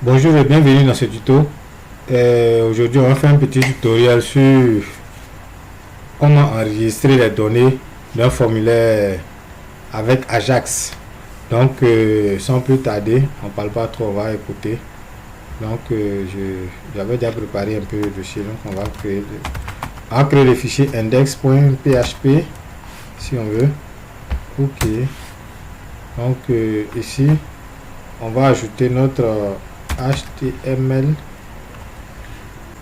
Bonjour et bienvenue dans ce tuto. Aujourd'hui, on va faire un petit tutoriel sur comment enregistrer les données d'un formulaire avec Ajax. Donc, sans plus tarder, on ne parle pas trop, on va écouter. Donc, j'avais déjà préparé un peu le dossier. Donc, on va créer le fichier index.php si on veut. OK. Donc, ici, on va ajouter notre HTML.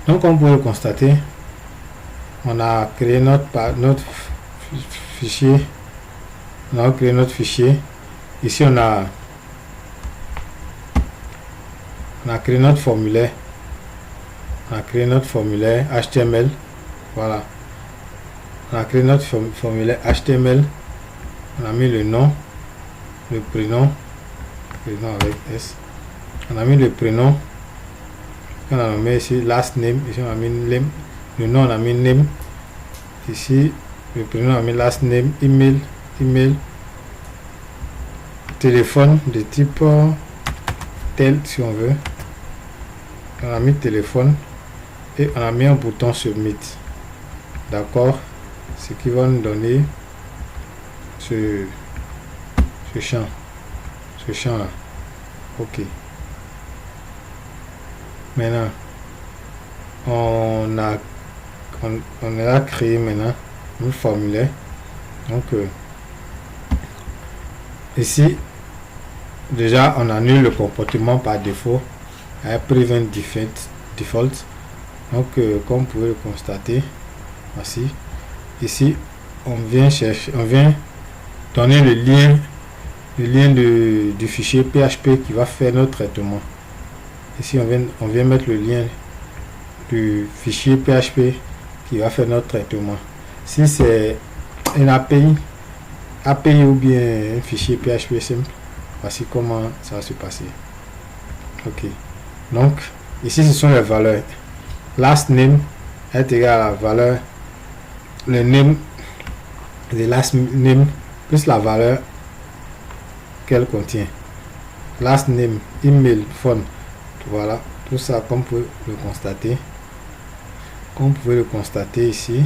Donc, comme vous pouvez le constater, on a créé notre fichier. On a créé notre fichier. Ici, on a créé notre formulaire. On a créé notre formulaire HTML. Voilà. On a créé notre formulaire HTML. On a mis le nom, le prénom avec S. On a mis le prénom. On a mis ici last name. Ici, on a mis name. Le nom, on a mis name. Ici, le prénom, on a mis last name. Email. Téléphone de type tel si on veut. On a mis téléphone et on a mis un bouton submit. D'accord, ce qui va nous donner ce champ là. OK, maintenant on a créé maintenant un formulaire. Donc ici déjà on annule le comportement par défaut à prevent default. Donc comme vous pouvez le constater, voici ici on vient donner le lien du fichier PHP qui va faire notre traitement. Ici on vient mettre le lien du fichier PHP qui va faire notre traitement. Si c'est une API ou bien un fichier PHP simple, voici comment ça va se passer. OK, donc ici ce sont les valeurs. Last name est égal à la valeur, le name de last name plus la valeur qu'elle contient. Last name, email, phone. Voilà, tout ça comme vous pouvez le constater. Comme vous pouvez le constater ici.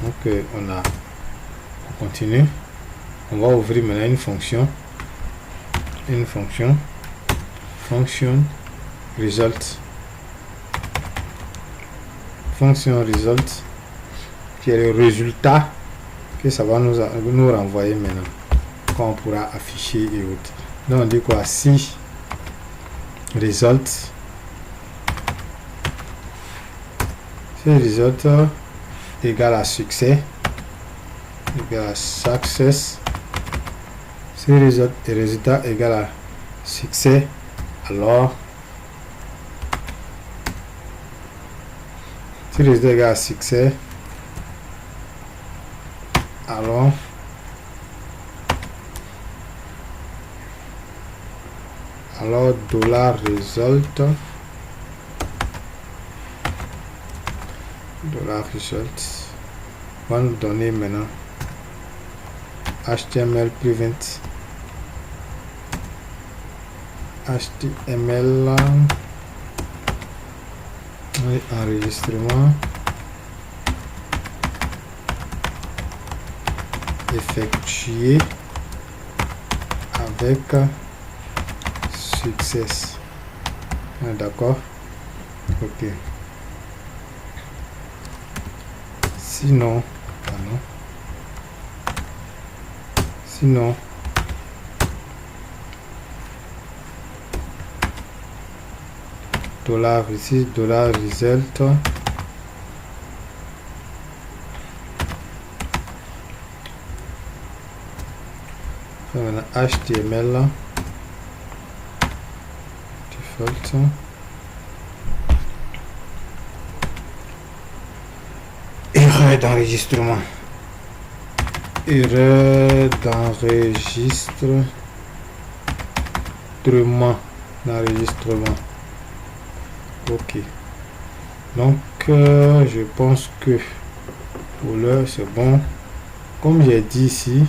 Donc on continue. On va ouvrir maintenant une fonction. Function result. Fonction result qui est le résultat que ça va nous renvoyer maintenant, quand on pourra afficher et autres. Donc on dit quoi? Si result égale à succès, égale à success. Si résultat égale à succès, alors si résultat égale à succès, alors $result va nous donner maintenant HTML prevent HTML enregistrement effectué avec succès. D'accord. OK. Sinon $result maintenant HTML default erreur d'enregistrement. OK, donc je pense que pour l'heure c'est bon. Comme j'ai dit ici,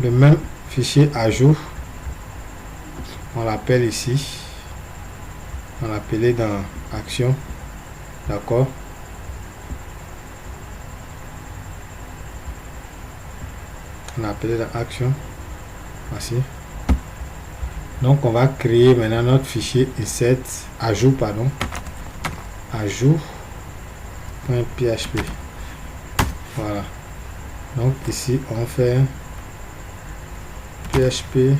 le même fichier à jour On l'appelle ici. On l'appelait dans action. D'accord. On appelait dans action. Voici. Donc on va créer maintenant notre fichier insert ajout, pardon, ajout.php. Voilà. Donc ici on fait php.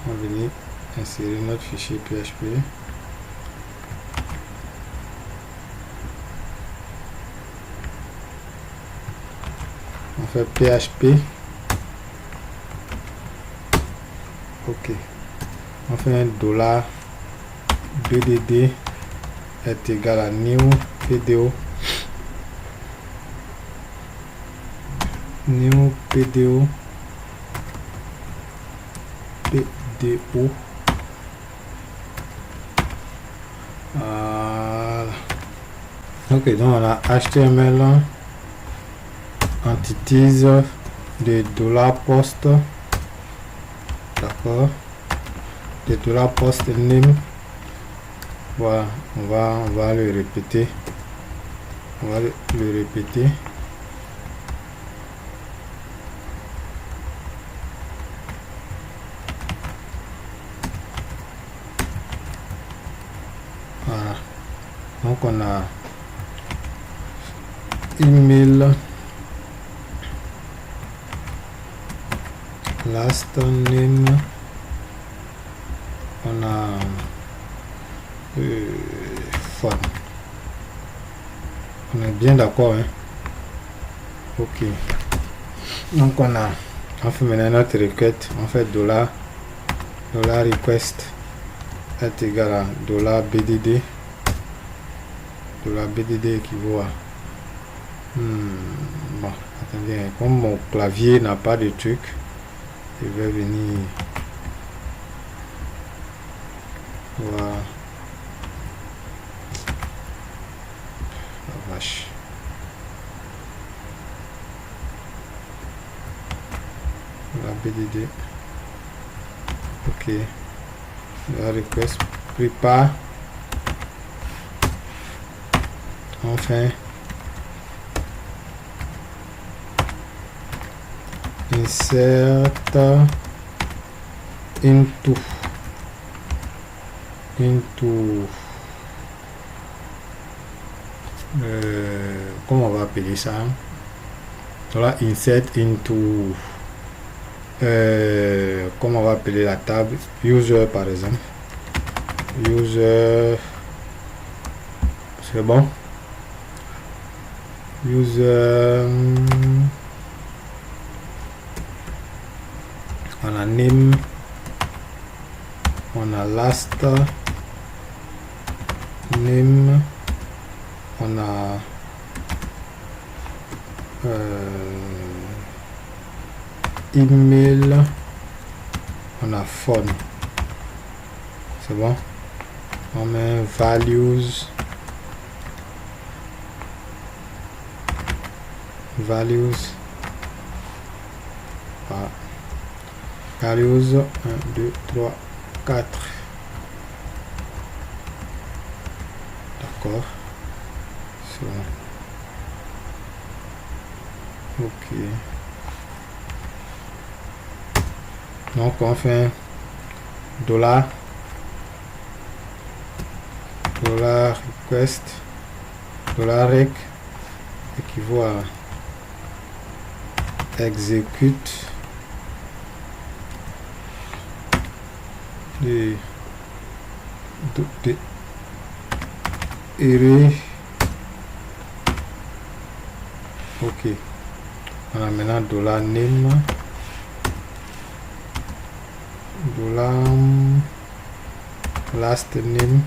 On va venir insérer notre fichier php. On fait php. Ok. On fait un $bdd est égal à new pdo. New pdo. pdo. Voilà. Ok, donc on a HTML entities de $post. D'accord. De $post name. Voilà, on va le répéter. On va le répéter. Voilà. Donc on a email, last name, on a phone. On est bien d'accord, hein? Ok. Donc on fait maintenant notre requête. On fait $request est égal à $bdd. $bdd équivaut à bon, attendez, comme mon clavier n'a pas de truc, je vais venir. Voilà. La vache. La BDD. Ok. La request prépare. Enfin. Insert into comment on va appeler ça? Voilà, insert into comment on va appeler la table? User par exemple. User, c'est bon. User, on a name, on a last name, on a email, on a phone. C'est bon. On met values, voilà. Values 1 2 3 4. D'accord. C'est bon. Ok. Donc on fait $request $rec équivaut à execute de ok. On a maintenant $name, last name,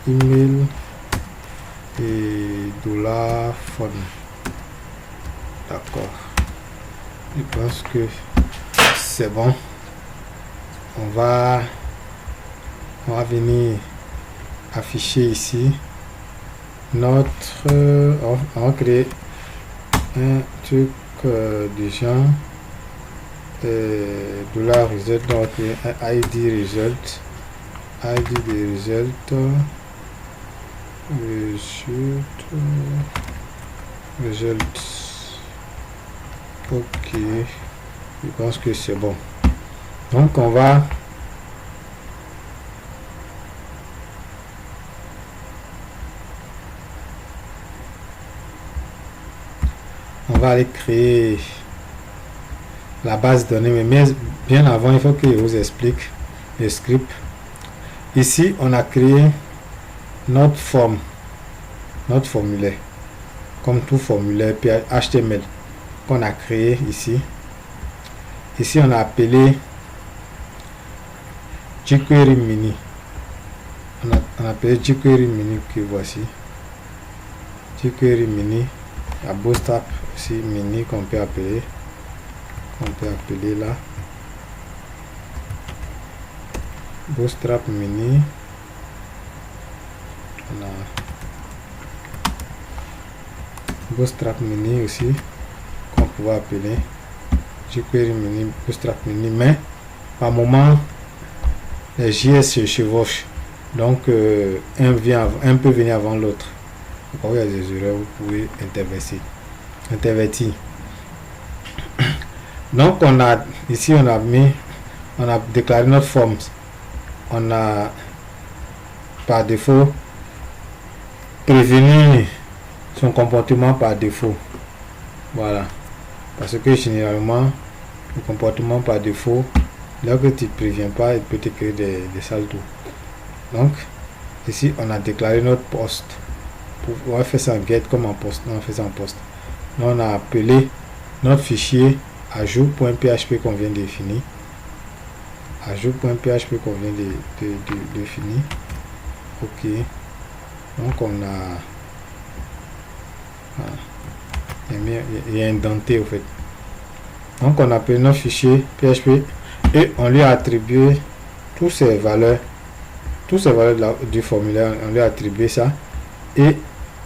$email et $phone. D'accord. Je pense que c'est bon. On va venir afficher ici notre on va créer un truc du genre $result, donc un ID result, ID de result, result. Ok, je pense que c'est bon. Donc on va aller créer la base de données, mais bien avant il faut que je vous explique le script. Ici on a créé notre forme, notre formulaire, comme tout formulaire HTML qu'on a créé ici. Ici on a appelé jQuery mini, on a appelé jQuery mini que voici, jQuery mini. La Bootstrap aussi mini qu'on peut appeler là, Bootstrap mini. On a Bootstrap mini aussi qu'on peut appeler jQuery mini, Bootstrap mini, mais par moment les JS se chevauchent, donc un peut venir avant l'autre. Quand il y a des erreurs, vous pouvez intervertir. Donc on a ici on a déclaré notre forme. On a par défaut prévenu son comportement par défaut. Voilà. Parce que généralement le comportement par défaut, là que tu ne préviens pas, il peut te créer des saltos. Donc ici on a déclaré notre poste. On va faire ça en get comme en poste. On fait ça en poste. On a appelé notre fichier ajout.php qu'on vient de définir. Ajout.php qu'on vient de définir. Ok. Donc on a il est indenté au fait. Donc on a appelé notre fichier PHP et on lui a attribué toutes ces valeurs du formulaire. On lui a attribué ça. Et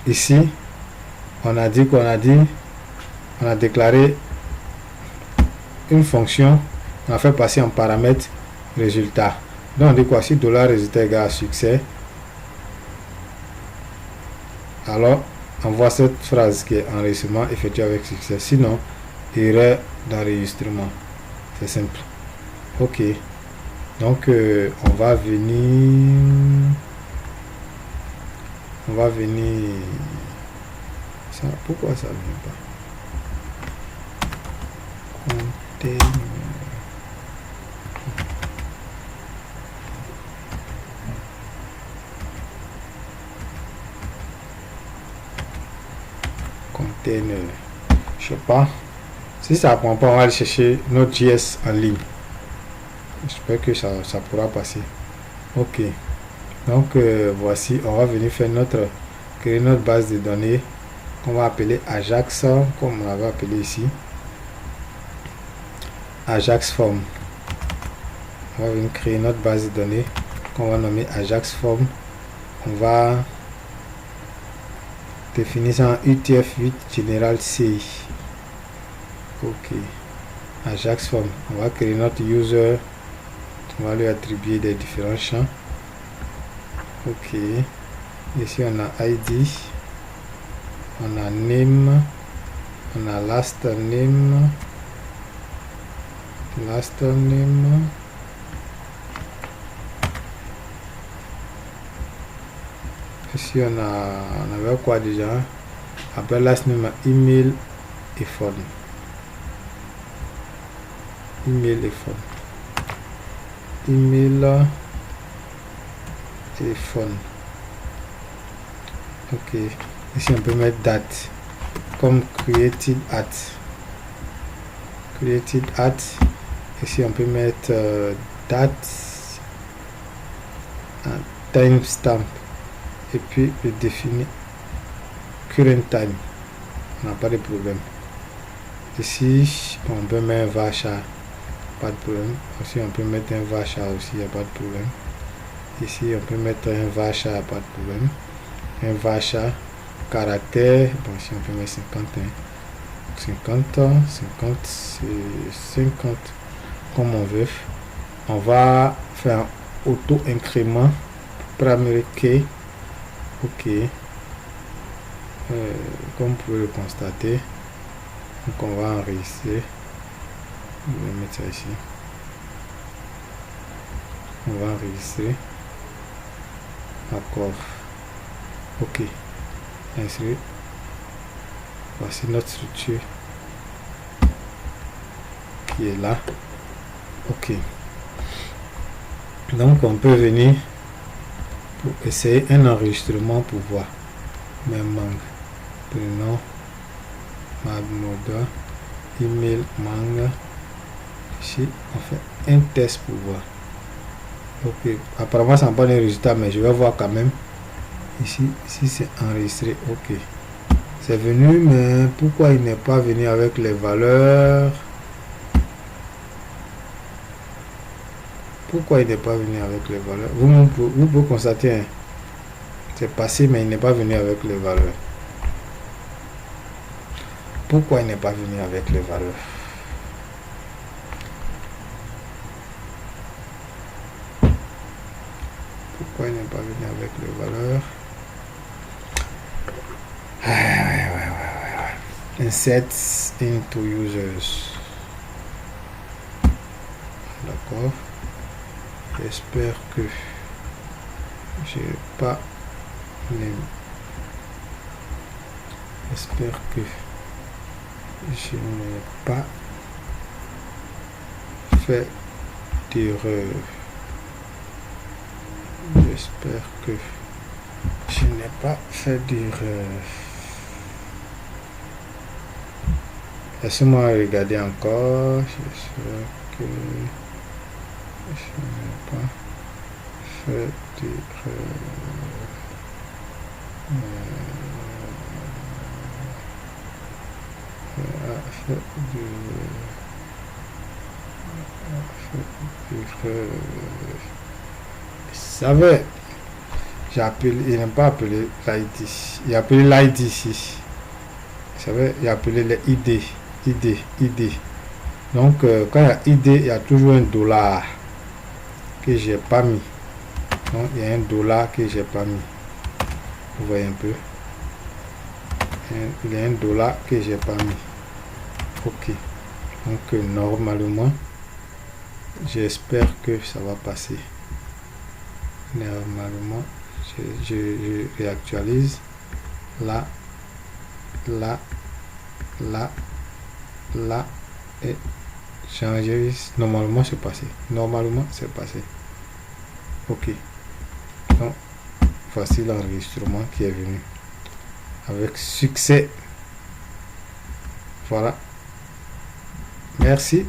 ici on a déclaré une fonction, on a fait passer en paramètre résultat. Donc on dit quoi? Si $résultat égale à succès, alors on voit cette phrase qui est enregistrement effectué avec succès, sinon erreur d'enregistrement. C'est simple. Ok, donc on va venir ça, pourquoi ça vient pas? Container, je sais pas. Si ça prend pas, on va aller chercher notre JS en ligne. J'espère que ça pourra passer. Ok, donc voici, on va venir faire créer notre base de données qu'on va appeler Ajax, comme on l'avait appelé ici, Ajax Form. On va venir créer notre base de données qu'on va nommer Ajax Form. On va définir ça en UTF-8 General CI. Ok, Ajax Form. On va créer notre user. On va lui attribuer des différents champs. Ok, ici on a ID, on a name, on a last name, ici on avait quoi déjà? Après last name, email et phone. Email et phone. Ok, ici on peut mettre date comme created at. Ici on peut mettre date, timestamp, et puis le définir current time. On n'a pas de problème. Ici on peut mettre varchar, pas de problème. Aussi on peut mettre un varchar aussi, il n'y a pas de problème. Ici on peut mettre un varchar, pas de problème. Un varchar caractère, bon, si on peut mettre 51. 50, 50, c'est 50 comme on veut. On va faire un auto-incrément. Primary key. Ok. Comme vous pouvez le constater. Donc on va enregistrer. Je vais mettre ça ici. On va enregistrer. D'accord. Ok. Inscrire. Voici notre structure qui est là. Ok. Donc on peut venir pour essayer un enregistrement pour voir. Même mangue. Prénom. Magnoda. Email mangue. Ici on fait un test pour voir. Ok. Apparemment ça n'a pas de résultat, mais je vais voir quand même. Ici c'est enregistré. Ok. C'est venu, mais pourquoi il n'est pas venu avec les valeurs? Pourquoi il n'est pas venu avec les valeurs? Vous pouvez constater, hein, c'est passé, mais il n'est pas venu avec les valeurs. Pourquoi il n'est pas venu avec les valeurs? Pourquoi il n'est pas venu avec les valeurs? Insert into users. D'accord. J'espère que j'ai pas les... J'espère que je n'ai pas fait d'erreur. J'espère que je n'ai pas fait d'erreur. Laissez-moi regarder encore. J'espère que je n'ai pas fait d'erreur. Vous savez, j'ai appelé, il n'a pas appelé l'ID. Il a appelé l'ID ici. Vous savez, il a appelé les ID. Donc, quand il y a ID, il y a toujours un dollar que j'ai pas mis. Donc, il y a un dollar que j'ai pas mis. Vous voyez un peu. Il y a un dollar que j'ai pas mis. Ok. Donc, normalement, j'espère que ça va passer. Normalement, je réactualise. Là, et changer. Normalement, c'est passé. Ok. Donc, voici l'enregistrement qui est venu avec succès. Voilà. Merci.